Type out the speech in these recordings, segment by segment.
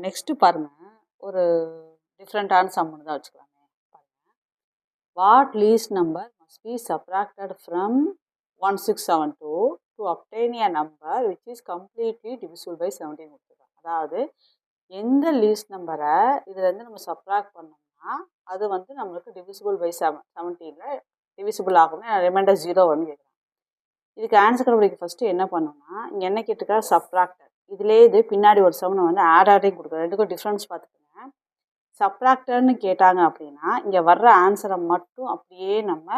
Next பாருங்க. ஒரு டிஃப்ரெண்ட்டான சம் ஒண்ணு தான் வச்சுக்கலாமே. பாருங்க. What least number must be subtracted from 1672 to obtain a number which is completely divisible by 17 கொடுத்துருக்காங்க. அதாவது எந்த லீஸ்ட் நம்பரை இதுலேருந்து நம்ம சப்ராக்ட் பண்ணோம்னா அது வந்து நம்மளுக்கு டிவிசிபிள் பை 17ல் டிவிசிபிள் ஆகும்னு ரிமைண்டர் 0 வந்து கேட்குறாங்க. இதுக்கு ஆன்சர் கண்டுபிடிக்க ஃபஸ்ட்டு என்ன பண்ணோம்னா இங்கே என்ன கேட்டிருக்கா சப்ராக்டர். இதுலேயே இது பின்னாடி ஒரு சம் வந்து ஆடாட்டையும் கொடுக்குறேன். ரெண்டுக்கும் டிஃப்ரென்ஸ் பார்த்துக்கோங்க. சப்ராக்டர்னு கேட்டாங்க அப்படின்னா இங்கே வர்ற ஆன்சரை மட்டும் அப்படியே நம்ம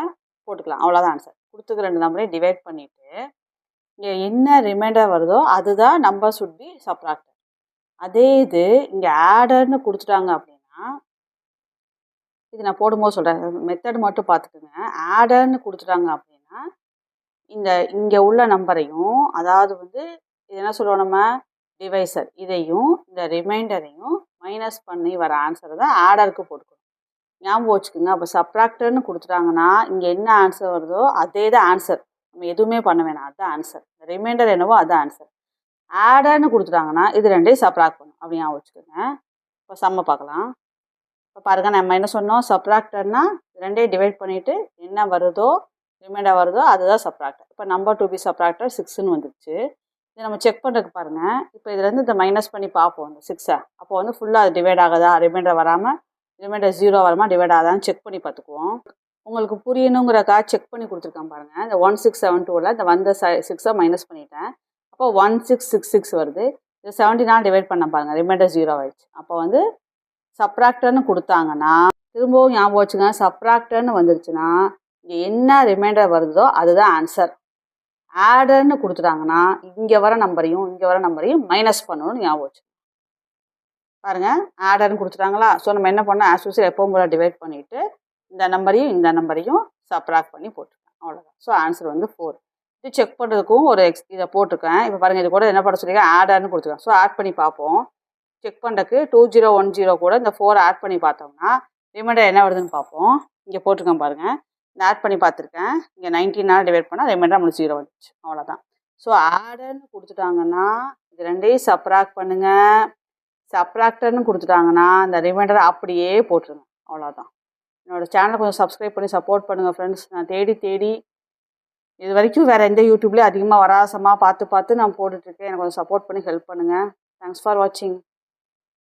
போட்டுக்கலாம். அவ்வளோதான் ஆன்சர். கொடுத்துக்க 2 நம்பரையும் டிவைட் பண்ணிவிட்டு இங்கே என்ன ரிமைண்டர் வருதோ அதுதான் நம்பர் சுட் பி சப்ராக்டர். அதே இது இங்கே ஆடர்னு கொடுத்துட்டாங்க அப்படின்னா இது நான் போடும்போது சொல்கிறேன், மெத்தட் மட்டும் பார்த்துக்குங்க. ஆடர்னு கொடுத்துட்டாங்க அப்படின்னா இங்கே உள்ள நம்பரையும் அதாவது வந்து இது என்ன சொல்லுவோம் நம்ம டிவைசர் இதையும் இந்த ரிமைண்டரையும் மைனஸ் பண்ணி வர ஆன்சரை தான் ஆடருக்கு போட்டுக்கணும். ஞாபகம் வச்சுக்கோங்க. அப்போ சப்ராக்டர்னு கொடுத்துட்டாங்கன்னா இங்கே என்ன ஆன்சர் வருதோ அதே தான் ஆன்சர். நம்ம எதுவுமே பண்ண வேணாம், அதுதான் ஆன்சர். இந்த ரிமைண்டர் என்னவோ அதுதான் ஆன்சர். ஆடர்னு கொடுத்துட்டாங்கன்னா இது ரெண்டையும் சப்ராக்ட் பண்ணும். அப்படி ஞாபகம் வச்சுக்கோங்க. இப்போ சம்மை பார்க்கலாம். இப்போ பாருங்கள், நம்ம என்ன சொன்னோம், சப்ராக்டர்னா ரெண்டையும் டிவைட் பண்ணிவிட்டு என்ன வருதோ ரிமைண்டர் வருதோ அதுதான் சப்ராக்டர். இப்போ நம்பர் டு பி சப்ராக்டர் 6ன்னு வந்துடுச்சு. இதை நம்ம செக் பண்ணுறதுக்கு பாருங்கள். இப்போ இதுலேருந்து இதை மைனஸ் பண்ணி பார்ப்போம் இந்த 6. அப்போ வந்து ஃபுல்லாக அது டிவைட் ஆகுதா, ரிமைண்டர் வராமல் ரிமைண்டர் 0 வராமல் டிவைட் ஆகுதான்னு செக் பண்ணி பார்த்துக்குவோம். உங்களுக்கு புரியணுங்கிறக்கா செக் பண்ணி கொடுத்துருக்கேன் பாருங்கள். இந்த 1672ல் இந்த வந்த 6 மைனஸ் பண்ணிட்டேன். அப்போ 1666 வருது. இது 17 டிவைட் பண்ண பாருங்கள், ரிமைண்டர் 0 ஆயிடுச்சு. அப்போ வந்து சப்ராக்டர்னு கொடுத்தாங்கன்னா திரும்பவும் ஞாபகம் வச்சுங்க, சப்ராக்டர்னு வந்துருச்சுன்னா இங்கே என்ன ரிமைண்டர் வருதோ அதுதான் ஆன்சர். ஆடர்னு கொடுத்துட்டாங்கன்னா இங்கே வர நம்பரையும் இங்கே வர நம்பரையும் மைனஸ் பண்ணணும்னு ஞாபகம் வச்சு பாருங்கள். ஆடர்னு கொடுத்துட்டாங்களா, ஸோ நம்ம என்ன பண்ணோம், ஆஸ் யூசுவல் எப்பவும் போல டிவைட் பண்ணிவிட்டு இந்த நம்பரையும் சப்ராக்ட் பண்ணி போட்டிருக்கேன். அவ்வளோதான். ஸோ ஆன்சர் வந்து 4. இது செக் பண்ணுறதுக்கும் ஒரு இதை போட்டிருக்கேன். இப்போ பாருங்கள், இது கூட என்ன பண்ண சொல்லியிருக்கேன், ஆடர்னு கொடுத்துருக்கேன். ஸோ ஆட் பண்ணி பார்ப்போம். செக் பண்ணுறதுக்கு 2010 கூட இந்த 4 ஆட் பண்ணி பார்த்தோம்னா ரிமைண்டர் என்ன வருதுன்னு பார்ப்போம். இங்கே போட்டிருக்கேன் பாருங்கள், இந்த ஆட் பண்ணி பார்த்துருக்கேன். இங்கே 19 டிவைட் பண்ணால் ரிமைண்டர் நம்மளுக்கு 0 வந்துச்சு. அவ்வளோதான். ஸோ ஆடர்னு கொடுத்துட்டாங்கன்னா இது ரெண்டையும் சப்ராக்ட் பண்ணுங்கள். சப்ராக்டர்னு கொடுத்துட்டாங்கன்னா இந்த ரிமைண்டரை அப்படியே போட்டுருங்க. அவ்வளோதான். என்னோடய சேனலை கொஞ்சம் சப்ஸ்கிரைப் பண்ணி சப்போர்ட் பண்ணுங்கள் ஃப்ரெண்ட்ஸ். நான் தேடி இது வரைக்கும் வேறு எந்த யூடியூப்லேயும் அதிகமாக வராசமாக பார்த்து நான் போட்டுட்ருக்கேன். எனக்கு கொஞ்சம் சப்போர்ட் பண்ணி ஹெல்ப் பண்ணுங்கள். தேங்க்ஸ் ஃபார் வாட்சிங்.